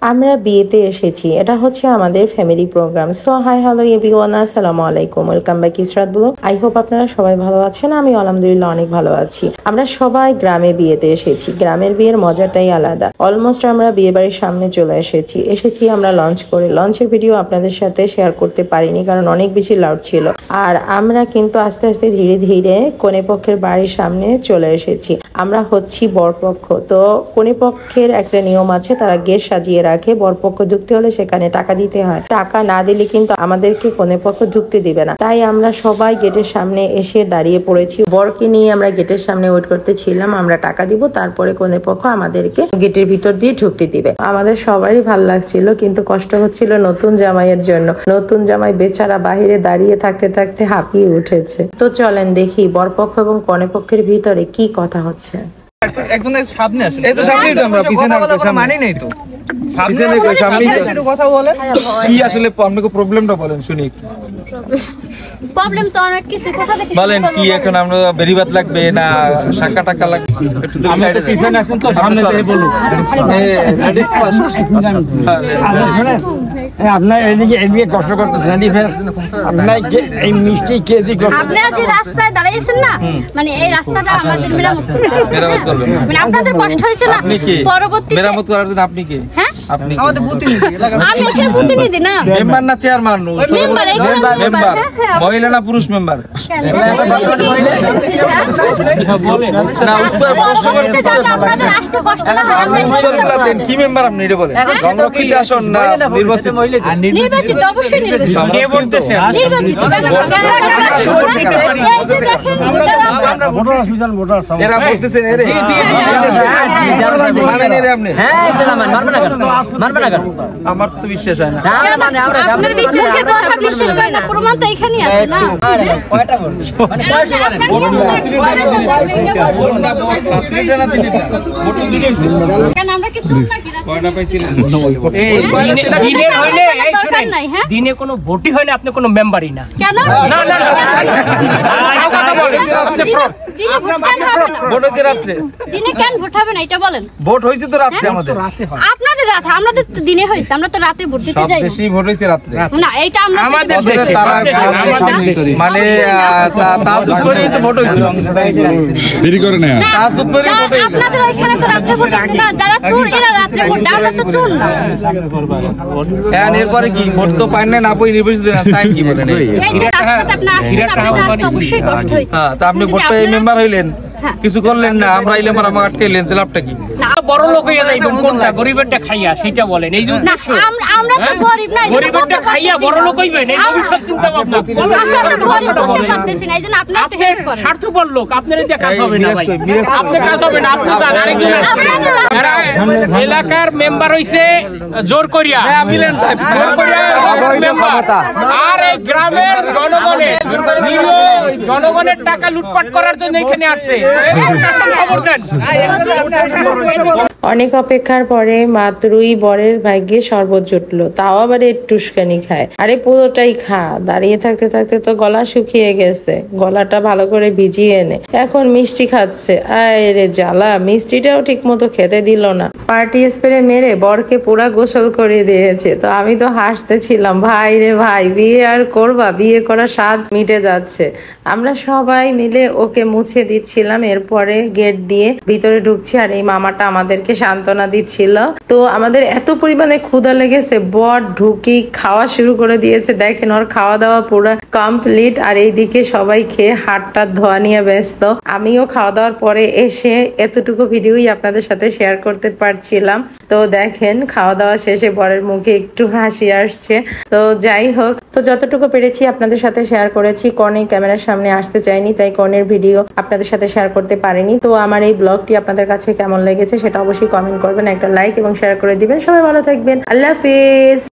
আমরা বিয়েতে এসেছি, এটা হচ্ছে আমাদের family program. So hi hello everyone, আসসালামু আলাইকুম, welcome back Israt blog. I hope আপনারা সবাই ভালো আছেন। আমি আলহামদুলিল্লাহ অনেক ভালো আছি। আমরা সবাই গ্রামে বিয়েতে এসেছি। গ্রামের বিয়ের মজাটাই আলাদা। অলমোস্ট আমরা বিয়ে বাড়ির সামনে চলে এসেছি আমরা লঞ্চ করে। লঞ্চের ভিডিও আপনাদের সাথে শেয়ার করতে পারিনি কারণ অনেক বেশি লাউড ছিল। আর আমরা কিন্তু আস্তে আস্তে ধীরে ধীরে কনে পক্ষের বাড়ির সামনে চলে এসেছি। আমরা হচ্ছি বরপক্ষ। তো কনে পক্ষের একটা নিয়ম আছে, তারা গেট সাজিয়ে রাখে। বরপক্ষ ঢুকতে হলে সেখানে টাকা দিতে হয়। টাকা না দিলে কিন্তু আমাদেরকে কনে পক্ষ ঢুকতে দিবে না। তাই আমরা সবাই গেটের সামনে এসে দাঁড়িয়ে পড়েছি। বরকে নিয়ে আমরা গেটের সামনে ওয়েট করতেছিলাম। আমরা টাকা দিব, তারপরে কনে পক্ষ আমাদেরকে গেটের ভিতর দিয়ে ঢুকতে দিবে। আমাদের সবারই ভালো লাগছিল, কিন্তু কষ্ট হচ্ছিল নতুন জামাইয়ের জন্য। নতুন জামাই বেচারা বাহিরে দাঁড়িয়ে থাকতে থাকতে হাঁপিয়ে উঠেছে। তো চলেন দেখি বরপক্ষ এবং কনে পক্ষের ভিতরে কি কথা হচ্ছে। একজনের সামনে আসে, এই তো সামনেই তো আমরা পিছনে মানি নাই তো কথা বলে কি আসলে আপনাকে প্রবলেমটা বলেন শুনি। প্রবলেম তো অনেক কিছু, কথা দেখি বলেন কি এখন আমরা বেরিবাত লাগবে না শাকা টাকা লাগবে? একটু তো সাইডে পিছনে আসেন তো সামনে থেকে বলুন। Ladies first. আপনার এদিকে কষ্ট করতেছেন, আপনার এই মিষ্টি কে দিকে আপনারা যে রাস্তায় দাঁড়িয়েছেন না, মানে এই রাস্তাটা আমাদের মেরামত করবেন। মানে আপনাদের কষ্ট হয়েছে না, পরবর্তীতে মেরামত করার জন্য আপনি কে? হ্যাঁ আপনি আমাদের প্রতিনিধি। আমি এখানে প্রতিনিধি না, মেম্বার না চেয়ারম্যান? মেম্বার মহিলা না পুরুষ মেম্বার? না উত্তর প্রশ্ন করতে আপনাদের আসতে কষ্ট না হয়। উত্তরগুলো দেন। কি মেম্বার আপনি এটা বলেন? সংরক্ষিত আসন না নির্বাচিত? নির্বাচিত, অবশ্যই নির্বাচিত। কে বলতেছে নির্বাচিত? এরা বলতেছেন এরে মানেন এরে আপনি? আমার তো বিশ্বাস হয় না। আপনার বিশ্বাসের কথা বিশ্বাস করে না, প্রমাণ তো এখানেই আছে না। দিনে কোনো ভোটই হয় না, আপনি কোনো মেম্বারই না। কেন? দিনে কেন ভোট হবে না এটা বলেন? ভোট হয়েছে তো রাতে আমাদের। আপনাদের রাতে, আমাদের তো দিনে হয়েছে। আমরা তো রাতে ভোট দিতে যাই। বেশি ভোট হয়েছে রাতে না, এটা আমরা আমাদের তারা মানে তাজুদ করে তো ভোট হয়েছে। দেরি করে না তাজুদ করে ভোট হয়েছে। আপনাদের ওইখানে তো রাতে ভোট হয়েছে না। যারা চোর এরা রাতে ভোট দেয়, আমরা তো চোর না। হ্যাঁ, এরপরে কি ভোট তো পাই না পই নির্বাচিত না, তাই কি বলেন? এই যে রাস্তাটা আপনি আসছেন, আপনাদের আসতে অবশ্যই কষ্ট হয়েছে। হ্যাঁ, তা আপনি ভোট পেয়ে মেম্বার হইলেন, কিছু করলেন না, আমরা আইলাম আর আমাকে আটকাইলেন, তাহলে লাভটা কি? বড় লোক হয়ে যাইবেন কোনটা, গরিবেরটা খাইয়া সেটা বলেন। এই যে উদ্দেশ্য, আমরা তো গরিব না, গরিবেরটা খাইয়া বড় লোক হইবেন, এই ভবিষ্যৎ চিন্তা ভাবনা। আমরা তো গরিব হতে পারতেছি না, এইজন্য আপনি একটু হেল্প করেন। স্বার্থপর লোক, আপনারই দিয়ে কাজ হবে না ভাই। আপনার কাজ হবে না, আপনি জানেন আরেকজন এলাকার মেম্বার হইছে জোর করিয়া, মিলেন সাহেব জোর করিয়া মেম্বার। আর এই গ্রামের জনগণের টাকা লুটপাট করার জন্য এখানে আসছে। অনেক অপেক্ষার পরে মাত্রই বরের ভাগ্যে শরবত জুটলো, তাও আবার একটুখানি খায়। আরে পুরোটাই খা। দাঁড়িয়ে থাকতে থাকতে তো গলা শুকিয়ে গেছে, গলাটা ভালো করে ভিজিয়ে এনে এখন মিষ্টি খাচ্ছে। আরে জ্বালা, মিষ্টিটাও ঠিক মতো খেতে দিল না। পার্টি স্প্রে মেরে বরকে পুরা গোসল করে দিয়েছে। তো আমি তো হাসতেছিলাম, ভাই রে ভাই, বিয়ে আর করবা? বিয়ে করার স্বাদ মিটে যাচ্ছে। আমরা সবাই মিলে ওকে মুছে দিচ্ছিলাম, এরপরে গেট দিয়ে ভিতরে ঢুকছি। আর এই মামাটা আমাদেরকে সান্ত্বনা দিচ্ছিল। তো আমাদের এত পরিমাণে ক্ষুধা লেগেছে, বর ঢুকি খাওয়া শুরু করে দিয়েছে। দেখেন ওর খাওয়া দাওয়া পুরো কমপ্লিট। আর এইদিকে সবাই খেয়ে হাতটা ধোয়া নিয়ে ব্যস্ত। আমিও খাওয়া দাওয়ার পরে এসে এতটুকু ভিডিওই আপনাদের সাথে শেয়ার করতে পারছিলাম। তো দেখেন খাওয়া দাওয়া শেষে বরের মুখে একটু হাসি আসছে। তো যাই হোক, তো যতটুকু পেরেছি আপনাদের সাথে শেয়ার করেছি। কনে ক্যামেরার সামনে আসতে চাইনি, তাই কনের ভিডিও আপনাদের সাথে শেয়ার করতে পারিনি। তো আমার এই ব্লগটি আপনাদের কাছে কেমন লেগেছে সেটা অবশ্যই কমেন্ট করবেন, একটা লাইক এবং শেয়ার করে দিবেন। সবাই ভালো থাকবেন, আল্লাহ হাফেজ।